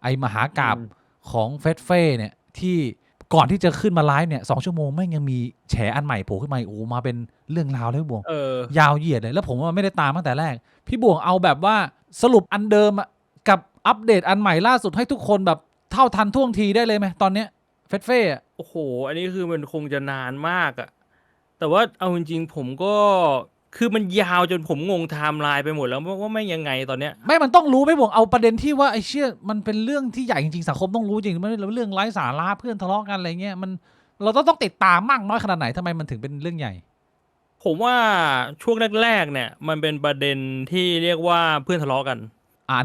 ไอมหากาพย์ของเฟสเฟ่เนี่ยที่ก่อนที่จะขึ้นมาไลฟ์เนี่ย2 ชั่วโมงแม่งยังมีแฉอันใหม่โผล่ขึ้นมาอีกโอ้มาเป็นเรื่องราวเลยพี่บวงยาวเหยียดเลยแล้วผมว่าไม่ได้ตามตั้งแต่แรกพี่บวงเอาแบบว่าสรุปอันเดิมอะกับอัปเดตอันใหม่ล่าสุดให้ทุกคนแบบเท่าทันท่วงทีได้เลยไหมตอนเนี้ยเฟสเฟ่อะโอ้โหอันนี้คือมันคงจะนานมากอะแต่ว่าเอาจริงๆผมก็คือมันยาวจนผมงงไทม์ไลน์ไปหมดแล้วว่าแม่งยังไงตอนเนี้ยไม่มันต้องรู้ไม่บวกเอาประเด็นที่ว่าไอ้เชี่ยมันเป็นเรื่องที่ใหญ่จริงๆสังคมต้องรู้จริงมันเรื่องไร้สาระเพื่อนทะเลาะกันอะไรเงี้ยมันเราต้องติดตามมากน้อยขนาดไหนทำไมมันถึงเป็นเรื่องใหญ่ผมว่าช่วงแรกๆเนี่ยมันเป็นประเด็นที่เรียกว่าเพื่อนทะเลาะกัน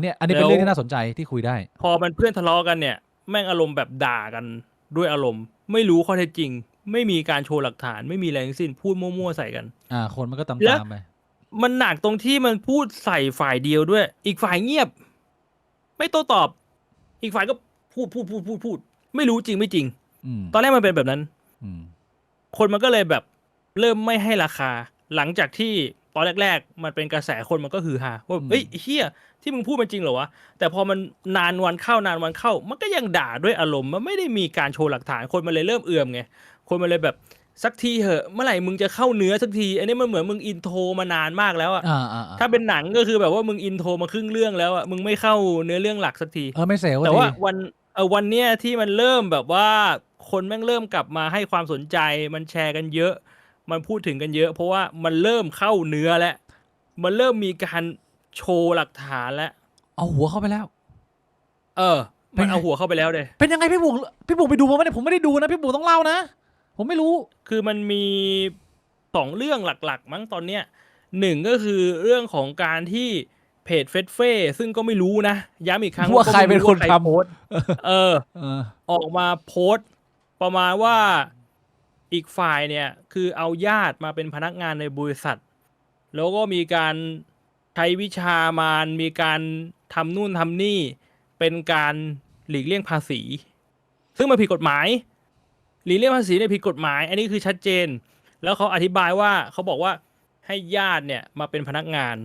เนี่ยอันนี้เป็นเรื่องที่น่าสนใจที่คุยได้พอมันเพื่อนทะเลาะกันเนี่ยแม่งอารมณ์แบบด่ากันด้วยอารมณ์ไม่รู้ข้อเท็จจริงไม่มีการโชว์หลักฐานไม่มีอะไรทั้งสิ้นพูดมั่วๆใส่กันคนมันก็ตามไปมันหนักตรงที่มันพูดใส่ฝ่ายเดียวด้วยอีกฝ่ายเงียบไม่โต้ตอบอีกฝ่ายก็พูดไม่รู้จริงไม่จริงตอนแรกมันเป็นแบบนั้นคนมันก็เลยแบบเริ่มไม่ให้ราคาหลังจากที่ตอนแรกๆมันเป็นกระแสคนมันก็ฮือฮาว่าเฮ้ยเฮียที่มึงพูดมันจริงเหรอวะแต่พอมันนานวันเข้ามันก็ยังด่าด้วยอารมณ์มันไม่ได้มีการโชว์หลักฐานคนมันเลยเริ่มเอื่อมไงคนมันเลยแบบสักทีเหอะเมื่อไหร่มึงจะเข้าเนื้อสักทีอันนี้มันเหมือนมึงอินโทรมานานมากแล้วอะถ้าเป็นหนังก็คือแบบว่ามึงอินโทรมาครึ่งเรื่องแล้วอะมึงไม่เข้าเนื้อเรื่องหลักสักทีไม่เสียแต่ว่าวันเนี้ยที่มันเริ่มแบบว่าคนแม่งเริ่มกลับมาให้ความสนใจมันแชร์กันเยอะมันพูดถึงกันเยอะเพราะว่ามันเริ่มเข้าเนื้อแล้วมันเริ่มมีการโชว์หลักฐานแล้วเอาหัวเข้าไปแล้วมันเอาหัวเข้าไปแล้วเลยเป็นยังไงพี่บุ๋มไปดูมาไหมผมไม่ได้ดูนะพี่บุ๋มต้องเล่านะผมไม่รู้คือมันมี2เรื่องหลักๆมั้งตอนเนี้ย1ก็คือเรื่องของการที่เพจเฟสเฟ่ซึ่งก็ไม่รู้นะย้ำอีกครั้งว่าใครเป็นคนทำโพสออกมาโพสต์ประมาณว่าอีกฝ่ายเนี่ยคือเอาญาติมาเป็นพนักงานในบริษัทแล้วก็มีการใช้วิชามารมีการทำนู่นทำนี่เป็นการหลีกเลี่ยงภาษีซึ่งมันผิดกฎหมายหลีกเลี่ยงภาษีเนี่ยผิดกฎหมายอันนี้คือชัดเจนแล้วเขาอธิบายว่าเขาบอกว่าให้ญาติเนี่ยมาเป็นพนักงาน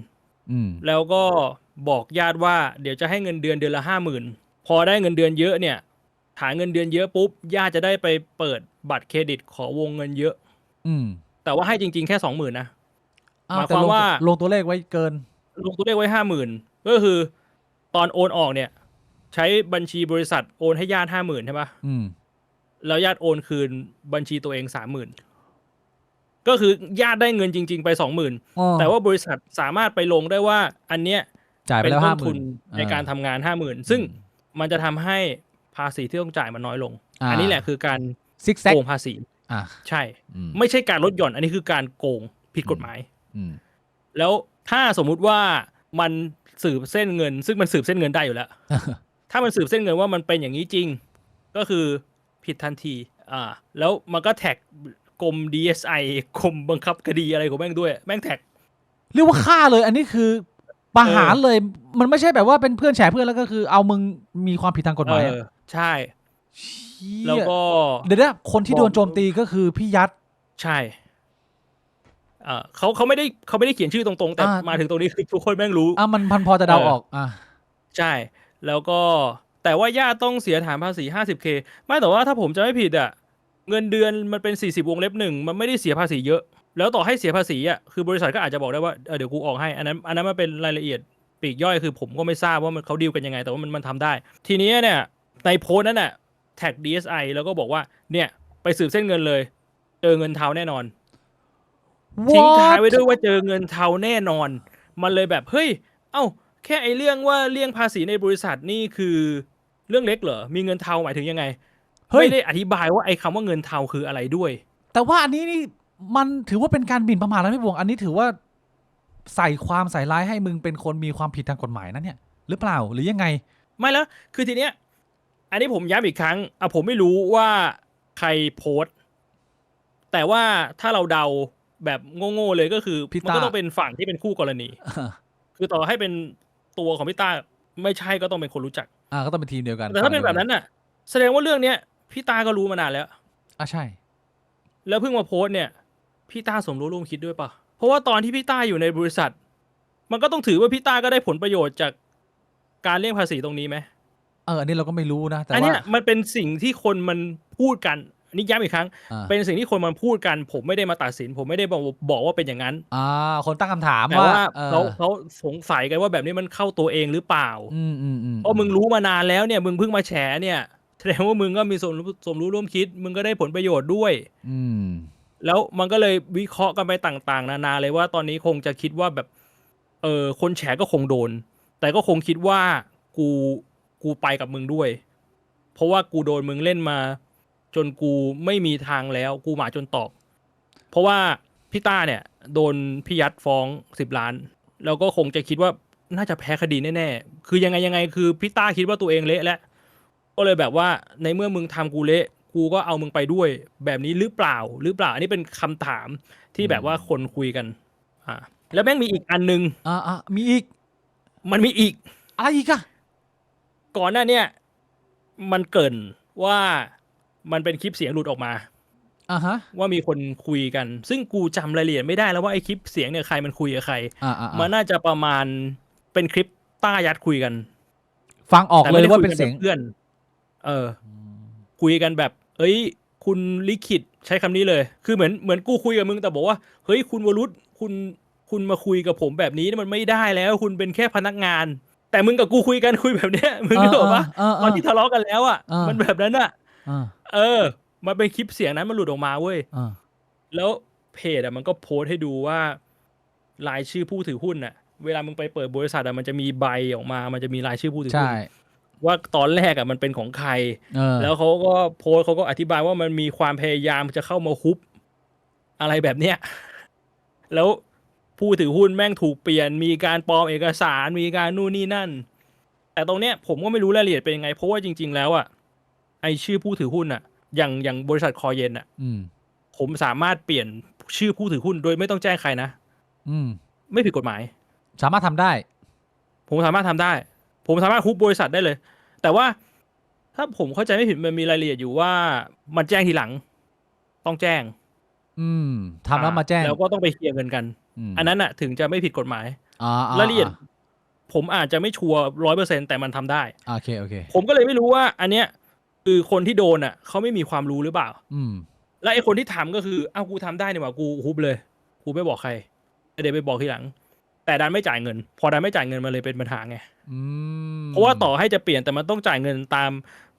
แล้วก็บอกญาติว่าเดี๋ยวจะให้เงินเดือนละ50,000พอได้เงินเดือนเยอะเนี่ยฐานเงินเดือนเยอะปุ๊บญาติจะได้ไปเปิดบัตรเครดิตขอวงเงินเยอะแต่ว่าให้จริงๆแค่20,000นะหมายความว่าลงตัวเลขไว้เกินลงตัวเลขไว้50,000ก็คือตอนโอนออกเนี่ยใช้บัญชีบริษัทโอนให้ญาติ50,000ใช่ปะแล้วญาติโอนคืนบัญชีตัวเอง30,000ก็คือญาติได้เงินจริงๆไป20,000แต่ว่าบริษัทสามารถไปลงได้ว่าอันเนี้ยจ่ายไปแล้วต้นทุนในการทำงาน50,000ซึ่งมันจะทำให้ภาษีที่ต้องจ่ายมันน้อยลงอันนี้แหละคือการโกงภาษีใช่ไม่ใช่การลดหย่อนอันนี้คือการโกงผิดกฎหมายแล้วถ้าสมมุติว่ามันสืบเส้นเงินซึ่งมันสืบเส้นเงินได้อยู่แล้วถ้ามันสืบเส้นเงินว่ามันเป็นอย่างนี้จริงก็คือผิดทันทีแล้วมันก็แท็กกรม DSI กรมบังคับคดีอะไรของแม่งด้วยแม่งแท็กเรียกว่าฆ่าเลยอันนี้คือประหารเลยมันไม่ใช่แบบว่าเป็นเพื่อนแฉเพื่อนแล้วก็คือเอามึงมีความผิดทางกฎหมายใช่แล้วก็เดี๋ยวนะคนที่โดนโจมตีก็คือพี่ยัดใช่เขาไม่ได้เขียนชื่อตรงๆแต่มาถึงตรงนี้คือทุกคนแม่งรู้มันพอจะเดาออกใช่แล้วก็แต่ว่าญาติต้องเสียฐานภาษี 50K ไม่แต่ว่าถ้าผมจะไม่ผิดเงินเดือนมันเป็น40วงเล็บ1มันไม่ได้เสียภาษีเยอะแล้วต่อให้เสียภาษีคือบริษัทก็อาจจะบอกได้ว่าเดี๋ยวกูออกให้อันนั้นมันเป็นรายละเอียดปลีกย่อยคือผมก็ไม่ทราบว่าเขาดีลกันยังไงแต่ว่ามันทำได้ทีนี้เนี่ยในโพสต์นั้นแท็ก DSI แล้วก็บอกว่าเนี่ยไปสืบเส้นเงินเลยเจอเงินเทาแน่นอนทิ้งท้ายไว้ด้วยว่าเจอเงินเทาแน่นอนมันเลยแบบเฮ้ยแค่ไอเรื่องว่าเลี่ยงภาษีในบริษัทนี่คือเรื่องเล็กเหรอมีเงินเทาหมายถึงยังไงไม่ได้อธิบายว่าไอ้คำว่าเงินเทาคืออะไรด้วยแต่ว่าอันนี้นี่มันถือว่าเป็นการหมิ่นประมาทแล้วพี่บวงอันนี้ถือว่าใส่ความใส่ร้ายให้มึงเป็นคนมีความผิดทางกฎหมายนั่นเนี่ยหรือเปล่าหรือยังไงไม่แล้วคือทีเนี้ยอันนี้ผมย้ำอีกครั้งผมไม่รู้ว่าใครโพสต์แต่ว่าถ้าเราเดาแบบโง่ๆเลยก็คือมันก็ต้องเป็นฝั่งที่เป็นคู่กรณีคือต่อให้เป็นตัวของพี่ต้าไม่ใช่ก็ต้องเป็นคนรู้จักก็ต้องเป็นทีมเดียวกันแต่ถ้าเป็นแบบนั้นแสดงว่าเรื่องเนี้ยพี่ต้าก็รู้มานานแล้วใช่แล้วเพิ่งมาโพสต์เนี่ยพี่ต้าสมรู้ร่วมคิดด้วยป่ะเพราะว่าตอนที่พี่ต้าอยู่ในบริษัทมันก็ต้องถือว่าพี่ต้าก็ได้ผลประโยชน์จากการเลี่ยงภาษีตรงนี้ไหม อันนี้เราก็ไม่รู้นะแต่อัน ว่า เนี้ยมันเป็นสิ่งที่คนมันพูดกันอันนี้ย้ำอีกครั้ง เป็นสิ่งที่คนมันพูดกัน ผมไม่ได้มาตัดสิน ผมไม่ได้บอกว่าเป็นอย่างนั้น คนตั้งคำถาม แต่ ว่า ว่าเขาสงสัยกันว่าแบบนี้มันเข้าตัวเองหรือเปล่า เพราะมึงรู้มานานแล้วเนี่ย มึงเพิ่งมาแฉเนี่ยแสดงว่ามึงก็มีสมรู้ร่วมคิด มึงก็ได้ผลประโยชน์ด้วย แล้วมันก็เลยวิเคราะห์กันไปต่างๆนานาเลยว่าตอนนี้คงจะคิดว่าแบบคนแฉก็คงโดน แต่ก็คงคิดว่ากูไปกับมึงด้วย เพราะว่ากูโดนมึงเล่นมาจนกูไม่มีทางแล้วกูหมาจนตอกเพราะว่าพี่ต้าเนี่ยโดนพี่ยัดฟ้อง10 ล้านแล้วก็คงจะคิดว่าน่าจะแพ้คดีแน่ๆคือยังไงคือพี่ต้าคิดว่าตัวเองเละแล้วก็เลยแบบว่าในเมื่อมึงทำกูเละกูก็เอามึงไปด้วยแบบนี้หรือเปล่าอันนี้เป็นคำถามที่แบบว่าคนคุยกันแล้วแม่งมีอีกอันนึงมีอีกมันมีอีกอะไรอีกอะก่อนหน้าเนี่ยมันเกินว่ามันเป็นคลิปเสียงหลุดออกมาว่ามีคนคุยกันซึ่งกูจำรายละเอียดไม่ได้แล้วว่าไอ้คลิปเสียงเนี่ยใครมันคุยกับใครมันน่าจะประมาณเป็นคลิปต้ายัดคุยกันฟังออกเลยว่าเป็นเสียงเพื่อนคุยกันแบบเอ้ยคุณลิขิตใช้คำนี้เลยคือเหมือนกูคุยกับมึงแต่บอกว่าเฮ้ยคุณวรุษคุณมาคุยกับผมแบบนี้มันไม่ได้แล้วคุณเป็นแค่พนักงานแต่มึงกับกูคุยกันคุยแบบเนี้ยมึงนึกออกปะตอนที่ทะเลาะกันแล้วอ่ะมันแบบนั้นอ่ะมันเป็นคลิปเสียงนั้นมันหลุดออกมาเว้ยแล้วเพจมันก็โพสให้ดูว่ารายชื่อผู้ถือหุ้นเวลามึงไปเปิดบริษัทมันจะมีใบออกมามันจะมีรายชื่อผู้ถือหุ้นว่าตอนแรกมันเป็นของใครแล้วเขาก็โพสเขาก็อธิบายว่ามันมีความพยายามจะเข้ามาฮุบอะไรแบบเนี้ยแล้วผู้ถือหุ้นแม่งถูกเปลี่ยนมีการปลอมเอกสารมีการนู่นนี่นั่นแต่ตรงเนี้ยผมก็ไม่รู้รายละเอียดเป็นยังไงเพราะว่าจริงๆแล้วไอชื่อผู้ถือหุ้นอย่างบริษัทคอเย็นผมสามารถเปลี่ยนชื่อผู้ถือหุ้นโดยไม่ต้องแจ้งใครนะไม่ผิดกฎหมายสามารถทำได้ผมสามารถทำได้ผมสามารถฮุบบริษัทได้เลยแต่ว่าถ้าผมเข้าใจไม่ผิดมันมีรายละเอียดอยู่ว่ามันแจ้งทีหลังต้องแจ้งทำแล้วมาแจ้งแล้วก็ต้องไปเคลียร์เงินกันอันนั้นถึงจะไม่ผิดกฎหมายรายละเอียดผมอาจจะไม่ชัวร์ 100% แต่มันทำได้โอเคผมก็เลยไม่รู้ว่าอันเนี้ยคือคนที่โดนเขาไม่มีความรู้หรือเปล่าและไอ้คนที่ทำก็คือกูทำได้เนี่ยว่ากูฮุบเลยกูไม่บอกใครเดี๋ยวไปบอกทีหลังแต่ดันไม่จ่ายเงินพอดันไม่จ่ายเงินมันเลยเป็นปัญหาไงเพราะว่าต่อให้จะเปลี่ยนแต่มันต้องจ่ายเงินตาม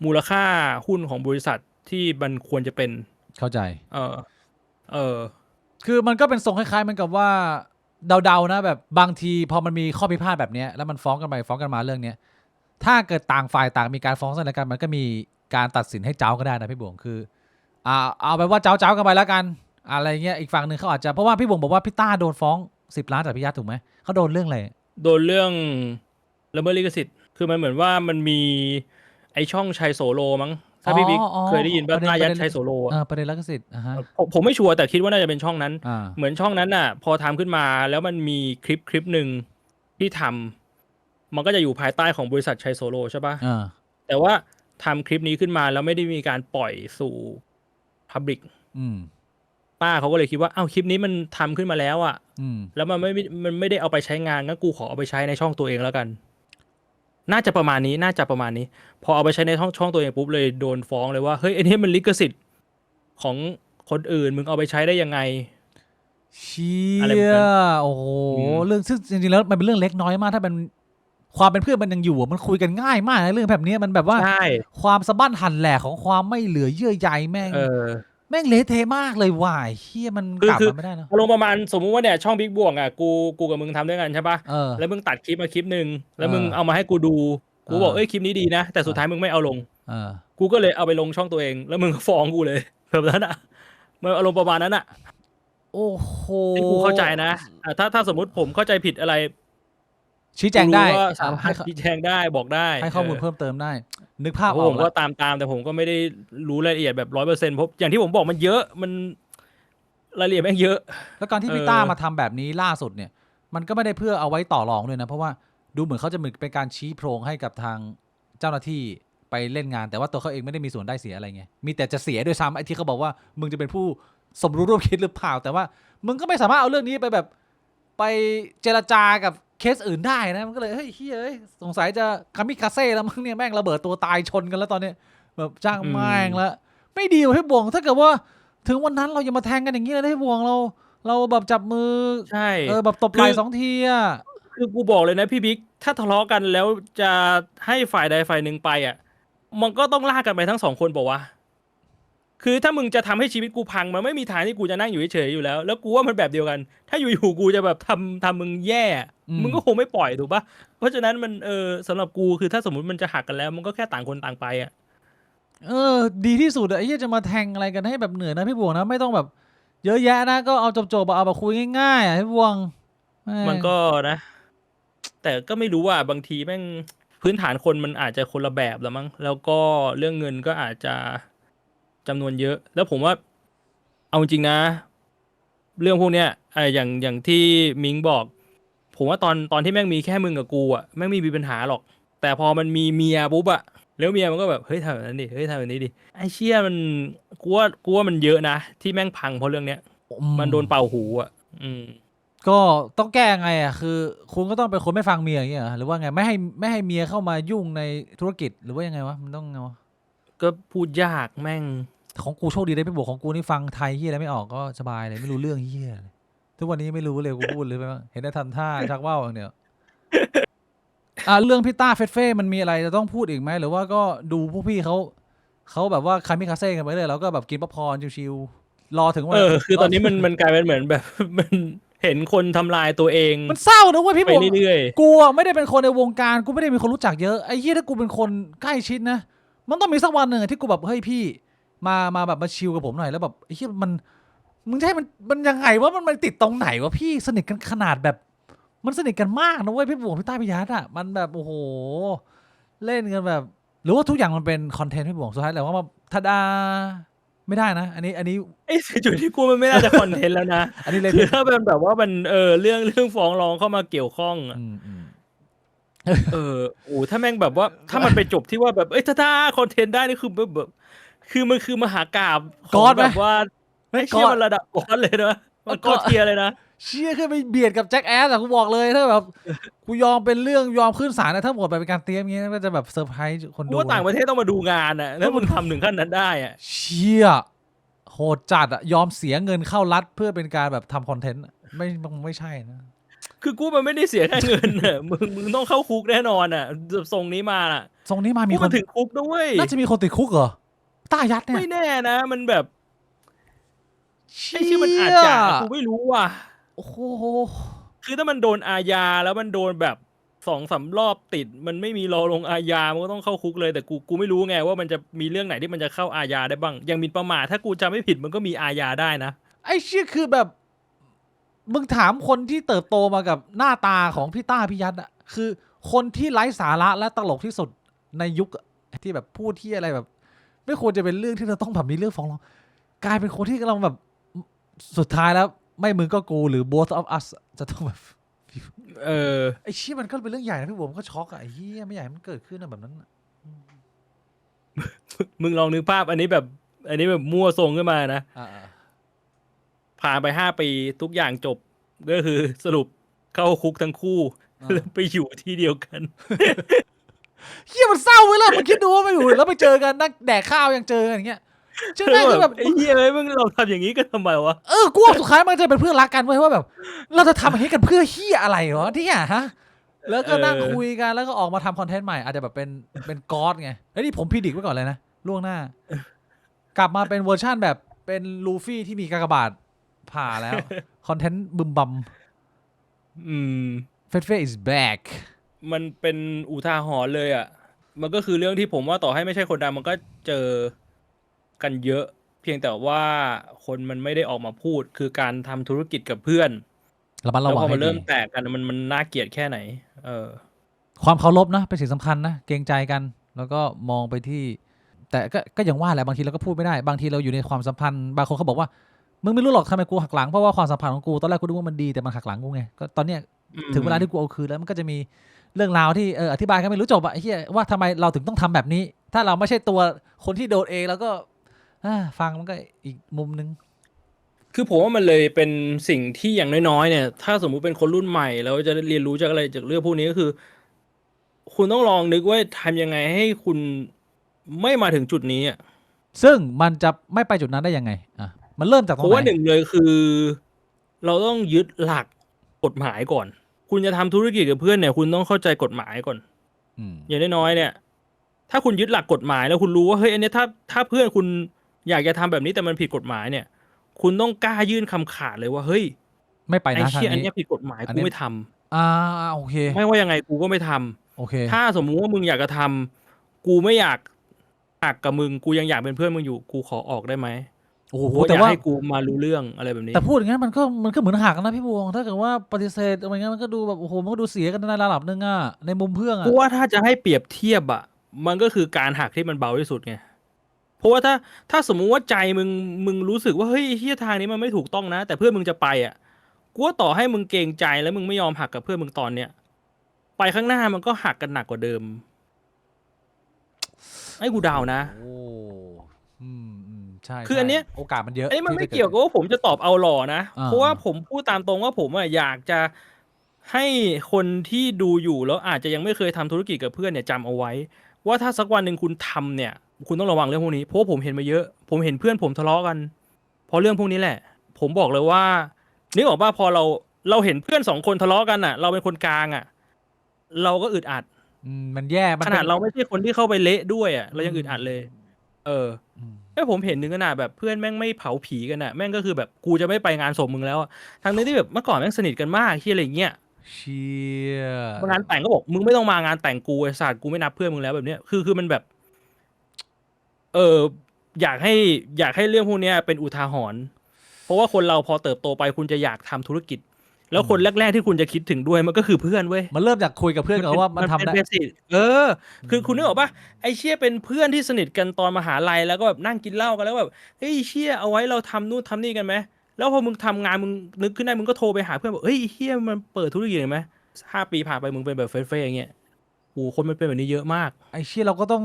มูลค่าหุ้นของบริษัทที่มันควรจะเป็นเข้าใจคือมันก็เป็นทรงคล้ายๆเหมือนกับว่าเดาๆนะแบบบางทีพอมันมีข้อพิพาทแบบนี้แล้วมันฟ้องกันไปฟ้องกันมาเรื่องนี้ถ้าเกิดต่างฝ่ายต่างมีการฟ้องซึ่งกันมันก็มีการตัดสินให้เจ้าก็ได้นะพี่บวงคือเอาไปว่าเจ้ากันไปแล้วกันอะไรเงี้ยอีกฝั่งหนึ่งเขาอาจจะเพราะว่าพี่บวงบอกว่าพี่ต้าโดนฟ้อง10 ล้านจากพี่ยัดถูกไหมเขาโดนเรื่องอะไรโดนเรื่องละเมิดลิขสิทธิ์คือมันเหมือนว่ามันมีไอช่องชัยโสโลมั้งถ้าพี่บิ๊กเคยได้ยินว่าต้ายัดชัยโสโลประเด็นลิขสิทธิ์ผมไม่ชัวร์แต่คิดว่าน่าจะเป็นช่องนั้นเหมือนช่องนั้นพอทำขึ้นมาแล้วมันมีคลิปหนึ่งที่ทำมันก็จะอยู่ภายใต้ของบริษัทชัยโสโลใช่ปะแต่ว่าทำคลิปนี้ขึ้นมาแล้วไม่ได้มีการปล่อยสู่ Public ป้าเขาก็เลยคิดว่าคลิปนี้มันทำขึ้นมาแล้วแล้วมันไม่ได้เอาไปใช้งานงั้นกูขอเอาไปใช้ในช่องตัวเองแล้วกันน่าจะประมาณนี้พอเอาไปใช้ในช่องตัวเองปุ๊บเลยโดนฟ้องเลยว่าเฮ้ยไอ้นี่มันลิขสิทธิ์ของคนอื่นมึงเอาไปใช้ได้ยังไงเชี่ยโอ้โหเรื่องซึ่งจริงๆแล้วมันเป็นเรื่องเล็กน้อยมากถ้าเป็นความเป็นเพื่อนมันยังอยู่มันคุยกันง่ายมากเรื่องแบบนี้มันแบบว่าความสะบั้นหันแหลกของความไม่เหลือเยื่อใยแม่งเละเทะมากเลยว่ะเฮียมันกลับมาไม่ได้นะลงประมาณสมมุติว่าเนี่ยช่องบิ๊กบวงกูกับมึงทำด้วยกันใช่ปะแล้วมึงตัดคลิปมาคลิปนึงแล้วมึงเอามาให้กูดูกูบอกคลิปนี้ดีนะแต่สุดท้ายมึงไม่เอาลงกูก็เลยเอาไปลงช่องตัวเองแล้วมึงฟ้องกูเลยแบบนั้นมันอารมณ์ประมาณนั้นโอ้โหกูเข้าใจนะถ้าสมมติผมเข้าใจผิดอะไรชี้แจงได้สามารถชี้แจงได้บอกได้ให้ข้อมูลเพิ่มเติมได้นึกภาพออกผมก็ตามแต่ผมก็ไม่ได้รู้รายละเอียดแบบ 100% เพราะอย่างที่ผมบอกมันเยอะมันรายละเอียดแม่งเยอะแล้วการที่พี่ต้ามาทำแบบนี้ล่าสุดเนี่ยมันก็ไม่ได้เพื่อเอาไว้ต่อรองด้วยนะเพราะว่าดูเหมือนเขาจะเหมือนเป็นการชี้โพรงให้กับทางเจ้าหน้าที่ไปเล่นงานแต่ว่าตัวเขาเองไม่ได้มีส่วนได้เสียอะไรไงมีแต่จะเสียด้วยซ้ำไอ้ที่เขาบอกว่ามึงจะเป็นผู้สมรู้ร่วมคิดหรือเปล่าแต่ว่ามึงก็ไม่สามารถเอาเรื่องนี้ไปแบบไปเจรจากับ เคสอื่นได้นะมันก็เลยเฮ้ยเฮ้ยสงสัยจะคามิคาเซ่แล้วมั้งเนี่ยแม่งระเบิดตัวตายชนกันแล้วตอนนี้แบบจ้างแม่งแล้วไม่ดีว่ะพี่บวงถ้าเกิดว่าถึงวันนั้นเราอย่ามาแทงกันอย่างนี้เลยนะพี่บวงเราแบบจับมือใช่แบบตบไหล่2 ทีอ่ะคือกูบอกเลยนะพี่บิ๊กถ้าทะเลาะกันแล้วจะให้ฝ่ายใดฝ่ายหนึ่งไปอ่ะมันก็ต้องลากกันไปทั้ง2 คนบอกว่าคือถ้ามึงจะทำให้ชีวิตกูพังมันไม่มีทางที่กูจะนั่งอยู่เฉยๆอยู่แล้วกูว่ามันแบบเดียวกันถ้าอยู่ๆกูจะแบบทำมึงแย่มึงก็คงไม่ปล่อยถูกปะเพราะฉะนั้นมันสำหรับกูคือถ้าสมมติมันจะหักกันแล้วมันก็แค่ต่างคนต่างไปอ่ะดีที่สุดไอ้เหี้ยจะมาแทงอะไรกันให้แบบเหนื่อยนะพี่บวงนะไม่ต้องแบบเยอะแยะนะก็เอาจบๆเอาแบบคุยง่ายๆอ่ะพี่บวงมันก็นะแต่ก็ไม่รู้ว่าบางทีแม่งพื้นฐานคนมันอาจจะคนละแบบแล้วมั้งแล้วก็เรื่องเงินก็อาจจะจำนวนเยอะแล้วผมว่าเอาจริงนะเรื่องพวกเนี้ยอย่างที่มิงบอกผมว่าตอนที่แม่งมีแค่มึงกับกูอ่ะแม่งไม่มีปัญหาหรอกแต่พอมันมีเมียปุ๊บอ่ะแล้วเมียมันก็แบบเฮ้ยทำแบบนั้นดิเฮ้ยทำแบบนี้ดิไอ้เชี่ยมันกูว่ามันเยอะนะที่แม่งพังเพราะเรื่องเนี้ยมันโดนเป่าหูอ่ะก็ต้องแก้ไงอ่ะคือคุณก็ต้องเป็นคนไม่ฟังเมียอย่างเงี้ยหรือว่าไงไม่ให้เมียเข้ามายุ่งในธุรกิจหรือว่ายังไงวะมันต้องไงวะก็พูดยากแม่งของกูโชคดีได้ไปบอกของกูนี่ฟังไทยเฮียอะไรไม่ออกก็สบายเลยไม่รู้เรื่องเฮียเลยทุกวันนี้ไม่รู้เลยกูพูดเลยไปบ้างเห็นได้ทำท่าชักว่าวอย่างเดียวเรื่องพี่ต้าเฟสเฟ่มันมีอะไรจะต้องพูดอีกไหมหรือว่าก็ดูพวกพี่เขาแบบว่าคามิคาเซ่กันไปเลยแล้วก็แบบกินป๊อปคอร์นชิวๆรอถึงวันคือตอนนี้มันกลายเป็นเหมือนแบบมันเห็นคนทำลายตัวเองมันเศร้านะเว้ยพี่ผมเรื่อยๆกูไม่ได้เป็นคนในวงการกูไม่ได้มีคนรู้จักเยอะไอ้เหี้ยถ้ากูเป็นคนใกล้ชิดนะมันต้องมีสักวันหนึ่งที่กูแบบเฮ้ยพี่มาแบบมาชิลกับผมหน่อยแล้วแบบไอ้เหี้ยมึงให้มันยังไงวะมันติดตรงไหนวะพี่สนิทกันขนาดแบบมันสนิทกันมากนะเว้ยพี่บวกพี่ต้าพี่ยัดอ่ะมันแบบโอ้โหเล่นกันแบบหรือว่าทุกอย่างมันเป็นคอนเทนต์พี่บวกสุดท้ายแล้วว่ามาทาดาไม่ได้นะอันนี้ไอ้จุดที่กูมันไม่น่าจะคอนเทนต์แล้วนะอันนี้เลยคือถ้าเป็นแบบว่ามันเรื่องฟ้องร้องเข้ามาเกี่ยวข้องอ่ะโอ้ถ้าแม่งแบบว่าถ้ามันไปจบที่ว่าแบบถ้าคอนเทนต์ได้นี่คือแบบคือมันคือมหากาพย์ของแบบว่าไม่เชื่อมันระดับก้อนเลยนะมันก้อนเทียเลยนะเชี่ยขึ้นไปเบียดกับแจ็คแอสอะกูบอกเลยถ้าแบบกูยอมเป็นเรื่องยอมขึ้นศาลนะถ้าหมดไปเป็นการเตรียมอย่างเงี้ยก็จะแบบเซอร์ไพรส์คนดูว่าต่างประเทศต้องมาดูงานอ่ะแล้วมึงทำถึงขั้นนั้นได้อ่ะเชี่ยโหดจัดอะยอมเสียเงินเข้ารัฐเพื่อเป็นการแบบทำคอนเทนต์ไม่ใช่นะคือกูมันไม่ได้เสียแค่เงินอ่ะมึงต้องเข้าคุกแน่นอนอ่ะทรงนี้มาอ่ะทรงนี้มามีคนถึงคุกด้วยน่าจะมีคนติดคุกเหรอต้ายัดเนี่ยไม่แน่นะมันแบบไอ้ชื่อมันอาจจะกูไม่รู้ว่ะโอ้โหคือถ้ามันโดนอาญาแล้วมันโดนแบบ2-3 รอบติดมันไม่มีรอลงอาญามันก็ต้องเข้าคุกเลยแต่กูไม่รู้ไงว่ามันจะมีเรื่องไหนที่มันจะเข้าอาญาได้บ้างอย่างหมิ่นประมาทถ้ากูจำไม่ผิดมันก็มีอาญาได้นะไอ้เชี่ยคือแบบมึงถามคนที่เติบโตมากับหน้าตาของพี่ต้าพี่ยัดอะคือคนที่ไร้สาระและตลกที่สุดในยุคที่แบบพูดที่อะไรแบบไม่ควรจะเป็นเรื่องที่เราต้องแบบมีเรื่องฟ้องร้องกลายเป็นคนที่กำลังแบบสุดท้ายแล้วไม่มึงก็กูหรือ both of us จะต้องแบบไอ้เชี่ยมันก็เป็นเรื่องใหญ่นะพี่ผมก็ช็อกอะไอ้เหี้ยไม่อยากให้มันเกิดขึ้นแบบนั้นมึงลองนึกภาพอันนี้แบบมั่วทรงขึ้นมานะผ่านไป5 ปีทุกอย่างจบก็คือสรุปเข้าคุกทั้งคู่แล้วไปอยู่ที่เดียวกันเฮียมันเศร้าไปแล้วมึงคิดดูว่าไปอยู่แล้วไปเจอกันนั่งแดกข้าวยังเจอกันอย่างเงี้ยเจอได้คือแบบไอ้เหี้ยเลยมึงเราทำอย่างนี้กันทำไมวะกูว่าสุดท้ายมันจะเป็นเพื่อนรักกันเว้ยว่าแบบเราจะทำอย่างนี้กันเพื่อเฮียอะไรวะที่ฮะแล้วก็นั่งคุยกันแล้วก็ออกมาทำคอนเทนต์ใหม่อาจจะแบบเป็นก๊อดไงไอ้นี่ผมพิจิกไว้ก่อนเลยนะล่วงหน้ากลับมาเป็นเวอร์ชั่นแบบเป็นลูฟี่ที่มีกากบาทผ่าแล้วคอนเทนต์บึมบัมเฟสเฟ่ is back มันเป็นอุทาหรณ์เลยอ่ะมันก็คือเรื่องที่ผมว่าต่อให้ไม่ใช่คนดังมันก็เจอกันเยอะเพียงแต่ว่าคนมันไม่ได้ออกมาพูดคือการทำธุรกิจกับเพื่อนแล้วพอมันเริ่มแตกกันมันน่าเกลียดแค่ไหนความเคารพนะเป็นสิ่งสำคัญนะเกรงใจกันแล้วก็มองไปที่แต่ก็อย่างว่าแหละบางทีเราก็พูดไม่ได้บางทีเราอยู่ในความสัมพันธ์บางคนเขาบอกว่ามึงไม่รู้หรอกทำไมกูหักหลังเพราะว่าความสัมพันธ์ของกูตอนแรกกูดูว่ามันดีแต่มันหักหลังกูไงก็ตอนเนี้ยถึงเวลาที่กูเอาคืนแล้วมันก็จะมีเรื่องราวที่อธิบายกันไม่รู้จบอะไอ้เหี้ยว่าทำไมเราถึงต้องทำแบบนี้ถ้าเราไม่ใช่ตัวคนที่โดนเองแล้วก็ฟังมันก็อีกมุมนึง คือผมว่ามันเลยเป็นสิ่งที่อย่างน้อยๆเนี่ย ถ้าสมมุติเป็นคนรุ่นใหม่แล้วจะเรียนรู้จากอะไรจากเรื่องพวกนี้ก็คือ คุณต้องลองนึกว่าทำยังไงให้คุณไม่มาถึงจุดนี้อ่ะซึ่งมันจะไม่ไปจุดนั้นได้ยังไงอ่ะมันเริ่มจากตร เพราะงไหนว่าหนึ่งเลยคือ เราต้องยึดหลักกฎหมายก่อน คุณจะทำธุรกิจกับเพื่อนเนี่ย คุณต้องเข้าใจกฎหมายก่อนอย่างน้อยๆเนี่ย ถ้าคุณยึดหลักกฎหมายแล้วคุณรู้ว่าเฮ้ยอันนี้ถ้าเพื่อนคุณอยากจะทำแบบนี้แต่มันผิดกฎหมายเนี่ย คุณต้องกล้ายื่นคำขาดเลยว่าเฮ้ยไม่ไปไอ้นะทาเชี่ยอันงนี้นี้ผิดกฎหมายอันนี้ กูไม่ทโอเคำไม่ว่ายังไงกูก็ไม่ทโอเคำถ้าสมมุติว่ามึงอยากจะทำกูไม่อยากหักกับมึงกูยังอยากเป็นเพื่อนมึงอยู่กูขอออกได้ไหมโอ้โหกูอยากให้กูมารู้เรื่องอะไรแบบนี้แต่พูดอย่างนั้นมันก็เหมือนหักนะพี่บวงถ้าเกิดว่าปฏิเสธอะไรเงี้ยมันก็ดูแบบโอ้โหมันก็ดูเสียกันในระดับนึงอ่ะในมุมเพื่อนอ่ะกูว่าถ้าจะให้เปรียบเทียบอ่ะมันก็คือการหักที่มันเบาที่สุดไงเพราะว่าถ้าสมมุติว่าใจมึงรู้สึกว่าเฮ้ยที่ทางนี้มันไม่ถูกต้องนะแต่เพื่อนมึงจะไปอ่ะกูว่าต่อให้มึงเกรงใจแล้วมึงไม่ยอมหักกับเพื่อนมึงตอนเนี้ยไปข้างหน้ามันก็หักกันหนักกว่าเดิมไอ้กูเดานะโอ้ใช่คืออันเนี้ยโอกาสมันเยอะอันนี้มันไม่เกี่ยวกับว่าผมจะตอบเอาหล่อนะเพราะว่าผมพูดตามตรงว่าผมอยากจะให้คนที่ดูอยู่แล้วอาจจะยังไม่เคยทำธุรกิจกับเพื่อนเนี่ยจำเอาไว้ว่าถ้าสักวันหนึ่งคุณทำเนี่ย คุณต้องระวังเรื่องพวกนี้เพราะผมเห็นมาเยอะ ผมเห็นเพื่อนผมทะเลาะกันเพราะเรื่องพวกนี้แหละ ผมบอกเลยว่านึกออกป่ะพอเราเห็นเพื่อนสองคนทะเลาะกันอ่ะ เราเป็นคนกลางอ่ะ เราก็อึดอัดมันแย่ขนาดเราไม่ใช่คนที่เข้าไปเละด้วยอ่ะเรายังอึดอัดเลย ผมเห็นถึงขนาดแบบเพื่อนแม่งไม่เผาผีกันอ่ะแม่งก็คือแบบกูจะไม่ไปงานศพมึงแล้วทั้งนี้ที่แบบเมื่อก่อนแม่งสนิทกันมากที่อะไรเงี้ยเชี่ยงานแต่งก็บอกมึงไม่ต้องมางานแต่งกูไอ้สัตว์กูไม่นับเพื่อนมึงแล้วแบบเนี้ยคือมันแบบอยากให้เรื่องพวกนี้เป็นอุทาหรณ์เพราะว่าคนเราพอเติบโตไปคุณจะอยากทำธุรกิจ แล้วคนแรกๆที่คุณจะคิดถึงด้วยมันก็คือเพื่อนเว้ยมันเริ่มจากคุยกับเพื่อนก่อนว่ามันทำได้คือคุณนึกออกปะไอ้เชี่ยเป็นเพื่อนที่สนิทกันตอนมหาลัยแล้วก็แบบนั่งกินเหล้ากันแล้วแบบเฮ้ยเชี่ยเอาไว้เราทำนู่นทำนี่กันไหมแล้วพอมึงทำงานมึงนึกขึ้นได้มึงก็โทรไปหาเพื่อนบอกเฮ้ยเชี่ยมันเปิดธุรกิจเห็นไหม5 ปีผ่านไปมึงเป็นแบบเฟ้ๆอย่างเงี้ยโอ้คนมันเป็นแบบนี้เยอะมากไอ้เชี่ยเราก็ต้อง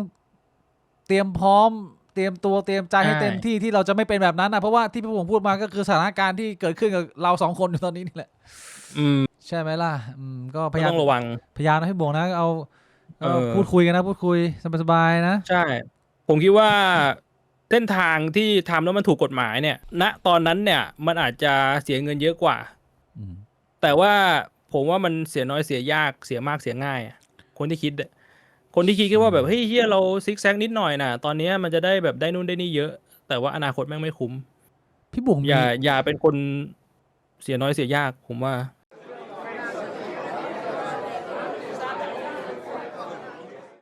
เตรียมพร้อมเตรียมตัวเตรียมใจให้เต็มที่ที่เราจะไม่เป็นแบบนั้นนะเพราะว่าที่พี่ผมพูดมาก็คือสถานการณ์ที่เกิดขึ้นกับเรา2 คนอยู่ตอนนี้นี่แหละใช่ไหมล่ะก็พยายามต้องระวังพยายามนะพี่บวงนะเอาพูดคุยกันนะพูดคุยสบายๆนะใช่ผมคิดว่าเส้นทางที่ทำแล้วมันถูกกฎหมายเนี่ยณตอนนั้นเนี่ยมันอาจจะเสียเงินเยอะกว่าแต่ว่าผมว่ามันเสียน้อยเสียยากเสียมากเสียง่ายคนที่คิดว่าแบบเฮ้ยเฮียเราซิกแซกนิดหน่อยนะตอนนี้มันจะได้แบบได้นู่นได้นี่เยอะแต่ว่าอนาคตแม่งไม่คุ้มพี่บุ๋มอย่าเป็นคนเสียน้อยเสียยากผมว่า